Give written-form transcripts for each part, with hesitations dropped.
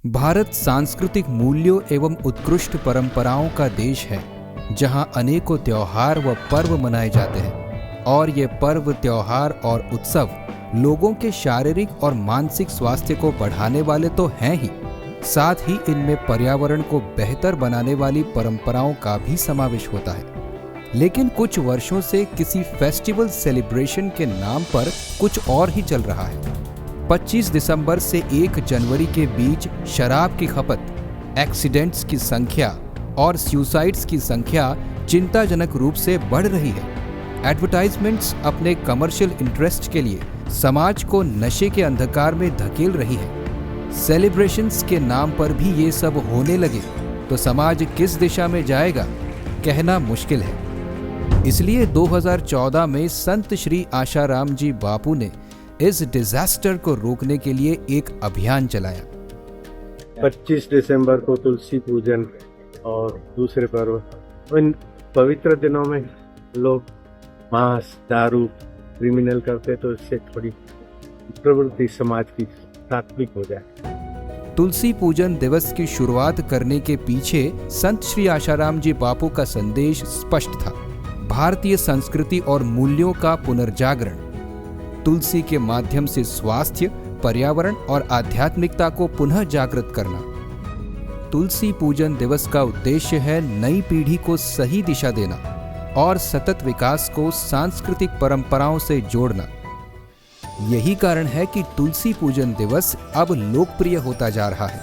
भारत सांस्कृतिक मूल्यों एवं उत्कृष्ट परंपराओं का देश है, जहां अनेकों त्योहार व पर्व मनाए जाते हैं और ये पर्व, त्योहार और उत्सव लोगों के शारीरिक और मानसिक स्वास्थ्य को बढ़ाने वाले तो हैं ही, साथ ही इनमें पर्यावरण को बेहतर बनाने वाली परंपराओं का भी समावेश होता है। लेकिन कुछ वर्षों से किसी फेस्टिवल सेलिब्रेशन के नाम पर कुछ और ही चल रहा है। 25 दिसंबर से 1 जनवरी के बीच शराब की खपत, एक्सीडेंट्स की संख्या और सुसाइड्स की संख्या चिंताजनक रूप से बढ़ रही है। एडवर्टाइजमेंट्स अपने कमर्शियल इंटरेस्ट के लिए समाज को नशे के अंधकार में धकेल रही है। सेलिब्रेशंस के नाम पर भी ये सब होने लगे तो समाज किस दिशा में जाएगा, कहना मुश्किल है। इसलिए 2014 में संत श्री आशाराम जी बापू ने इस डिजास्टर को रोकने के लिए एक अभियान चलाया। 25 दिसंबर को तुलसी पूजन और दूसरे पर्व, इन पवित्र दिनों में लोग मांस, दारू, क्रिमिनल करते, तो इससे थोड़ी प्रवृत्ति समाज की सात्विक हो जाए। तुलसी पूजन दिवस की शुरुआत करने के पीछे संत श्री आशाराम जी बापू का संदेश स्पष्ट था: भारतीय संस्कृति और मूल्यों का पुनर्जागरण। तुलसी के माध्यम से स्वास्थ्य, पर्यावरण और आध्यात्मिकता को पुनः जागृत करना। तुलसी पूजन दिवस का उद्देश्य है नई पीढ़ी को सही दिशा देना और सतत विकास को सांस्कृतिक परंपराओं से जोड़ना। यही कारण है कि तुलसी पूजन दिवस अब लोकप्रिय होता जा रहा है।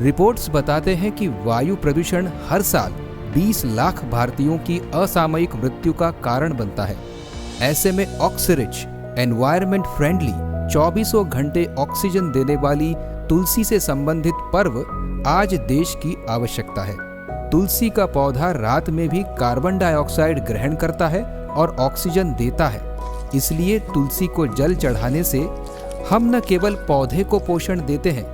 रिपोर्ट्स बताते हैं कि वायु प्रदूषण हर साल 20 लाख भारतीयों की असामयिक मृत्यु का कारण बनता है। ऐसे में ऑक्सीरिच, एनवायरमेंट फ्रेंडली, 24 घंटे ऑक्सीजन देने वाली तुलसी से संबंधित पर्व आज देश की आवश्यकता है। तुलसी का पौधा रात में भी कार्बन डाइऑक्साइड ग्रहण करता है और ऑक्सीजन देता है। इसलिए तुलसी को जल चढ़ाने से हम न केवल पौधे को पोषण देते हैं,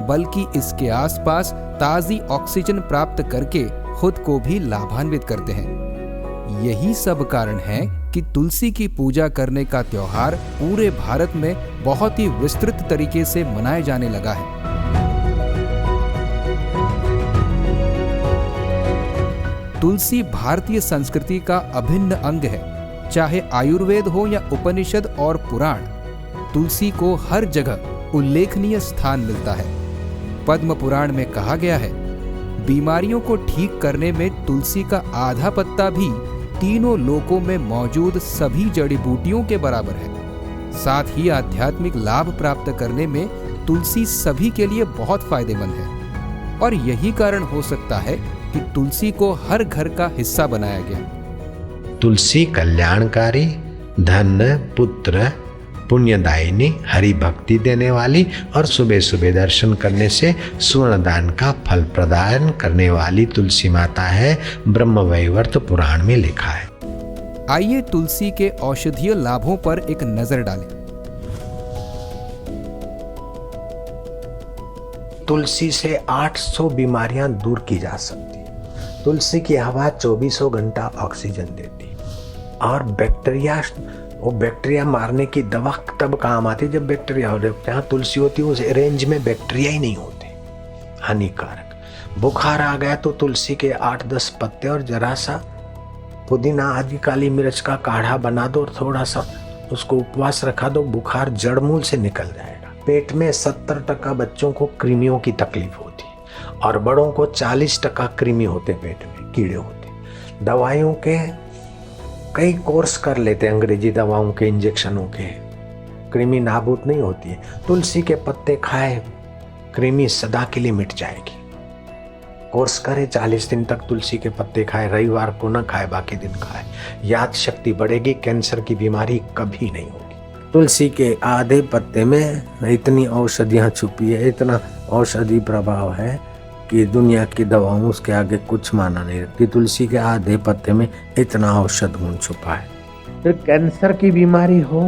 बल्कि इसके आसपास ताजी ऑक्सीजन प्राप्त करके खुद को भी लाभान्वित करते हैं। यही सब कारण है कि तुलसी की पूजा करने का त्योहार पूरे भारत में बहुत ही विस्तृत तरीके से मनाया जाने लगा है। तुलसी भारतीय संस्कृति का अभिन्न अंग है। चाहे आयुर्वेद हो या उपनिषद और पुराण, तुलसी को हर जगह उल्लेखनीय स्थान मिलता है। पद्म पुराण में कहा गया है, बीमारियों को ठीक करने में तुलसी का आधा पत्ता भी तीनों लोकों में मौजूद सभी जड़ी बूटियों के बराबर है। साथ ही आध्यात्मिक लाभ प्राप्त करने में तुलसी सभी के लिए बहुत फायदेमंद है और यही कारण हो सकता है कि तुलसी को हर घर का हिस्सा बनाया गया। तुलसी कल्याणकारी, धन, पुत्र, पुण्यदायिनी, हरि भक्ति देने वाली और सुबह सुबह दर्शन करने से स्वर्ण दान का फल प्रदान करने वाली तुलसी माता है, ब्रह्मवैवर्त पुराण में लिखा है। आइए तुलसी के औषधीय लाभों पर एक नजर डालें। तुलसी से 800 बीमारियां दूर की जा सकती। तुलसी की हवा 24 घंटा ऑक्सीजन देती और बैक्टीरिया मारने की दवा तब काम आती है जब बैक्टीरिया हो। जहाँ तुलसी होती है उस रेंज में बैक्टीरिया ही नहीं होते, हानिकारक। बुखार आ गया तो तुलसी के 8-10 पत्ते और जरा सा पुदीना आदि काली मिर्च का काढ़ा बना दो और थोड़ा सा उसको उपवास रखा दो, बुखार जड़मूल से निकल जाएगा। पेट में 70% बच्चों को कृमियों की तकलीफ होती और बड़ों को 40% कृमि होते, पेट में कीड़े होते। दवाइयों के कई कोर्स कर लेते, अंग्रेजी दवाओं के, इंजेक्शनों के, कृमि नाबूद नहीं होती है। तुलसी के पत्ते खाए, कृमि सदा के लिए मिट जाएगी। कोर्स करे, 40 दिन तक तुलसी के पत्ते खाए, रविवार को न खाए, बाकी दिन खाए, याद शक्ति बढ़ेगी, कैंसर की बीमारी कभी नहीं होगी। तुलसी के आधे पत्ते में इतनी औषधियाँ छुपी है, इतना औषधि प्रभाव है कि दुनिया की दवाओं उसके आगे कुछ माना नहीं रखती। तुलसी के आधे पत्ते में इतना औषध गुण छुपा है। फिर कैंसर की बीमारी हो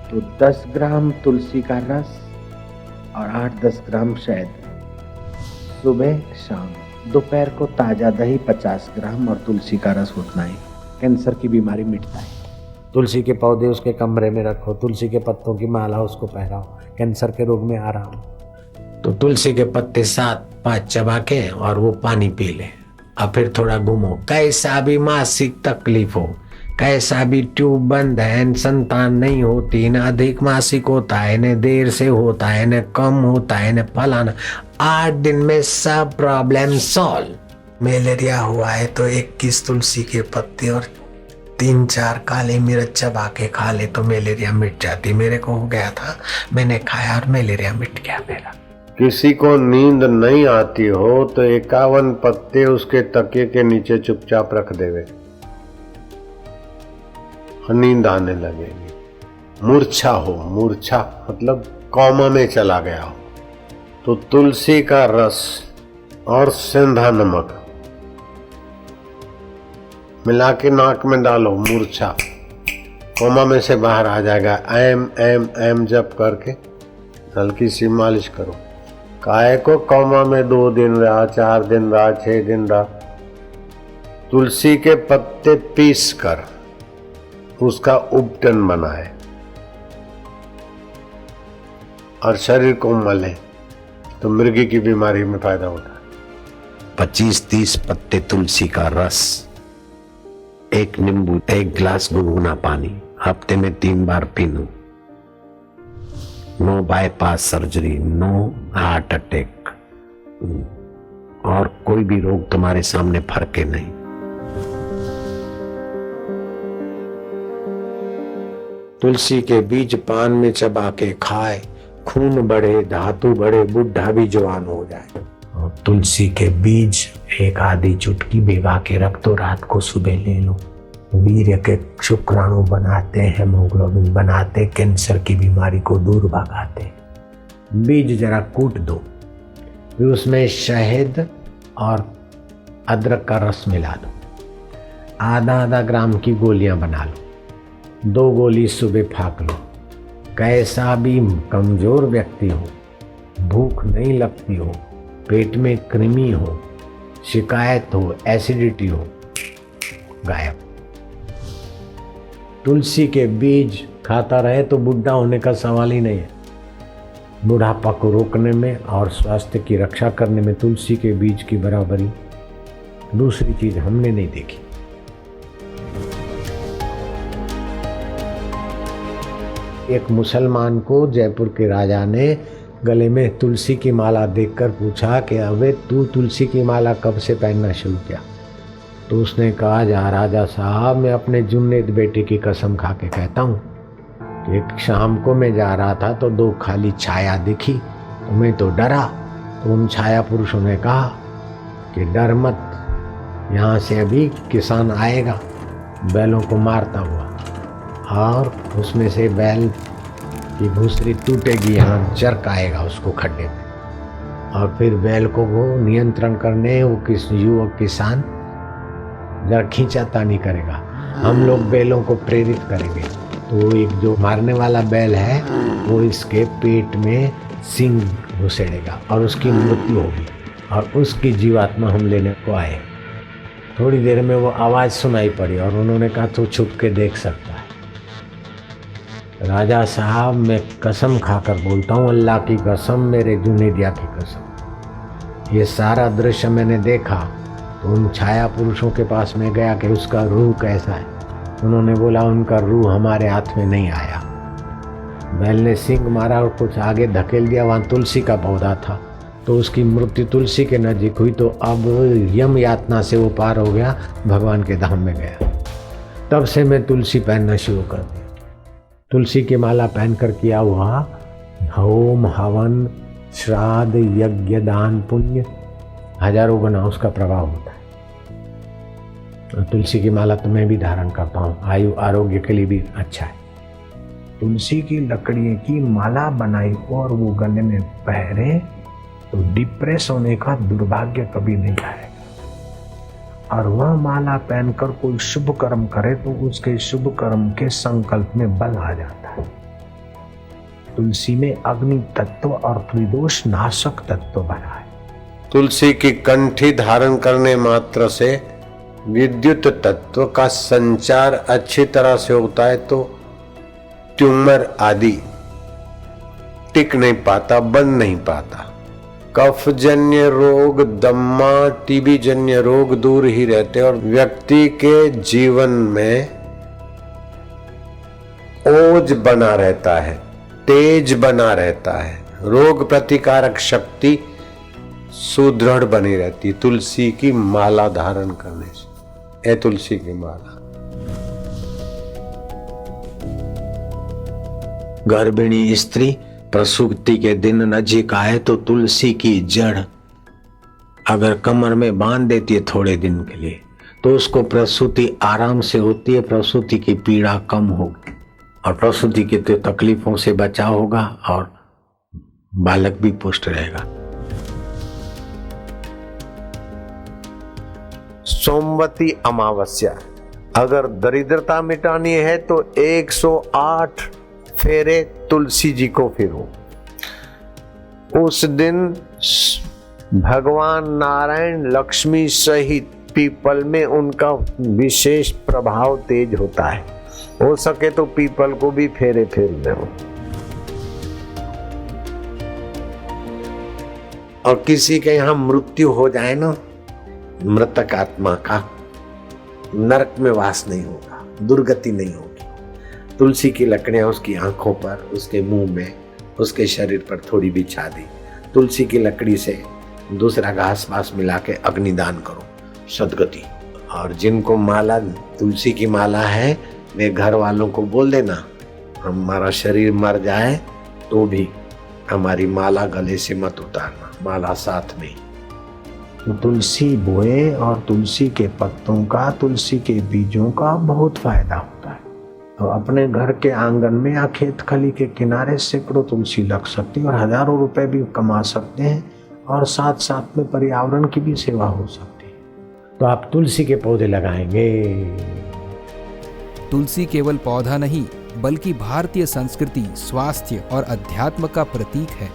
तो 10 ग्राम तुलसी का रस और 8-10 ग्राम शहद सुबह शाम। दोपहर को ताजा दही 50 ग्राम और तुलसी का रस उतना ही, कैंसर की बीमारी मिटता है। तुलसी के पौधे उसके कमरे में रखो, तुलसी के पत्तों की माला उसको पहनाओ, कैंसर के रोग में आराम। तो तुलसी के पत्ते 7-5 चबा के और वो पानी पी ले, और फिर थोड़ा घूमो। कैसा भी मासिक तकलीफ हो, कैसा भी ट्यूब बंद है, संतान नहीं होती, न अधिक मासिक होता है, न देर से होता है, न कम होता है, न फलाना, 8 दिन में सब प्रॉब्लम सॉल्व। मलेरिया हुआ है तो 21 तुलसी के पत्ते और 3-4 काली मिर्च चबा के खा ले तो मलेरिया मिट जाती। मेरे को हो गया था, मैंने खाया और मलेरिया मिट गया मेरा। किसी को नींद नहीं आती हो तो 51 पत्ते उसके तकिए के नीचे चुपचाप रख देवे, नींद आने लगेगी। मूर्छा हो, मूर्छा मतलब कौमा में चला गया हो, तो तुलसी का रस और सेंधा नमक मिला के नाक में डालो, मूर्छा कोमा में से बाहर आ जाएगा। एम एम एम जप करके हल्की सी मालिश करो। काहे को कोमा में 2 दिन रहा, 4 दिन रहा, 6 दिन रहा, तुलसी के पत्ते पीस कर उसका उपटन बनाए और शरीर को मले तो मृगी की बीमारी में फायदा होता है। 25-30 पत्ते तुलसी का रस, 1 नींबू, 1 गिलास गुनगुना पानी, हफ्ते में 3 बार पीना। No bypass surgery, no heart attack और कोई भी रोग तुम्हारे सामने फरके नहीं। तुलसी के बीज पान में चबा के खाए, खून बढ़े, धातु बढ़े, बुढ़ा भी जवान हो जाए। और तुलसी के बीज 1 आधी चुटकी भिगा के रख दो, रात को सुबह ले लो। वीर्य के शुक्राणु बनाते, हेमोग्लोबिन बनाते, कैंसर की बीमारी को दूर भगाते। बीज जरा कूट दो, फिर उसमें शहद और अदरक का रस मिला दो, आधा ग्राम की गोलियां बना लो, 2 गोली सुबह फाक लो। कैसा भी कमजोर व्यक्ति हो, भूख नहीं लगती हो, पेट में कृमि हो, शिकायत हो, एसिडिटी हो, गायब। तुलसी के बीज खाता रहे तो बुढ़ा होने का सवाल ही नहीं है। बुढ़ापा को रोकने में और स्वास्थ्य की रक्षा करने में तुलसी के बीज की बराबरी दूसरी चीज हमने नहीं देखी। एक मुसलमान को जयपुर के राजा ने गले में तुलसी की माला देखकर पूछा कि अबे तू तुलसी की माला कब से पहनना शुरू किया? तो उसने कहा, जा राजा साहब, मैं अपने जुन्नेद बेटे की कसम खा के कहता हूँ कि एक शाम को मैं जा रहा था तो 2 खाली छाया दिखी, तो मैं तो डरा। तो उन छाया पुरुषों ने कहा कि डर मत, यहाँ से अभी किसान आएगा बैलों को मारता हुआ, और उसमें से बैल की भूसरी टूटेगी, यहाँ चरक आएगा उसको खड्डे में, और फिर बैल को वो नियंत्रण करने वो किस युवक किसान जरा खींचातानी करेगा। हम लोग बैलों को प्रेरित करेंगे, तो एक जो मारने वाला बैल है वो इसके पेट में सिंग घुसेड़ेगा और उसकी मृत्यु होगी, और उसकी जीवात्मा हम लेने को आए। थोड़ी देर में वो आवाज़ सुनाई पड़ी और उन्होंने कहा तू छुप के देख सकता है। राजा साहब, मैं कसम खाकर बोलता हूँ, अल्लाह की कसम, मेरे जुनेदिया की कसम, ये सारा दृश्य मैंने देखा। तो उन छाया पुरुषों के पास में गया कि उसका रूह कैसा है। उन्होंने बोला उनका रूह हमारे हाथ में नहीं आया। बैल ने सिंग मारा और कुछ आगे धकेल दिया, वहाँ तुलसी का पौधा था, तो उसकी मृत्यु तुलसी के नजीक हुई। तो अब यम यातना से वो पार हो गया, भगवान के धाम में गया। तब से मैं तुलसी पहनना शुरू कर दिया। तुलसी की माला पहनकर किया हुआ होम, हवन, श्राद्ध, यज्ञ, दान, पुण्य 1000 गुना उसका प्रभाव होता है। तुलसी की माला तो मैं भी धारण करता हूँ, आयु आरोग्य के लिए भी अच्छा है। तुलसी की लकड़ी की माला बनाई और वो गले में पहने तो डिप्रेस होने का दुर्भाग्य कभी नहीं आएगा। और वह माला पहनकर कोई शुभ कर्म करे तो उसके शुभ कर्म के संकल्प में बल आ जाता है। तुलसी में अग्नि तत्व और त्रिदोष नाशक तत्व भरा है। तुलसी की कंठी धारण करने मात्र से विद्युत तत्व का संचार अच्छी तरह से होता है तो ट्यूमर आदि टिक नहीं पाता, बन नहीं पाता। कफजन्य रोग, दम्मा, टीबी जन्य रोग दूर ही रहते और व्यक्ति के जीवन में ओज बना रहता है, तेज बना रहता है, रोग प्रतिकारक शक्ति सुदृढ़ बनी रहती है तुलसी की माला धारण करने से। ये तुलसी की माला। गर्भिणी स्त्री प्रसूति के दिन नजीक आए तो तुलसी की जड़ अगर कमर में बांध देती है थोड़े दिन के लिए तो उसको प्रसूति आराम से होती है, प्रसूति की पीड़ा कम होगी और प्रसूति की तकलीफों से बचाव होगा और बालक भी पुष्ट रहेगा। सोमवती अमावस्या, अगर दरिद्रता मिटानी है तो 108 फेरे तुलसी जी को फिरो। उस दिन भगवान नारायण लक्ष्मी सहित पीपल में उनका विशेष प्रभाव तेज होता है। हो सके तो पीपल को भी फेरे फेरने हो। और किसी के यहाँ मृत्यु हो जाए ना, मृतक आत्मा का नरक में वास नहीं होगा, दुर्गति नहीं होगी। तुलसी की लकड़ियां उसकी आंखों पर, उसके मुंह में, उसके शरीर पर थोड़ी बिछा दी। तुलसी की लकड़ी से दूसरा घास पास मिला के अग्निदान करो, सदगति। और जिनको माला तुलसी की माला है वे घर वालों को बोल देना, हमारा शरीर मर जाए तो भी हमारी माला गले से मत उतारना, माला साथ में। तो तुलसी बोए और तुलसी के पत्तों का, तुलसी के बीजों का बहुत फायदा होता है। तो अपने घर के आंगन में या खेत खली के किनारे सैकड़ों तुलसी लग सकती है और हजारों रुपए भी कमा सकते हैं और साथ साथ में पर्यावरण की भी सेवा हो सकती है। तो आप तुलसी के पौधे लगाएंगे। तुलसी केवल पौधा नहीं बल्कि भारतीय संस्कृति, स्वास्थ्य और अध्यात्म का प्रतीक है।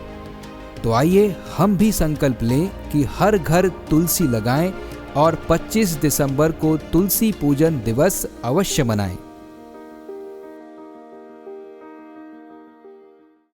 तो आइए हम भी संकल्प लें कि हर घर तुलसी लगाएं और 25 दिसंबर को तुलसी पूजन दिवस अवश्य मनाएं।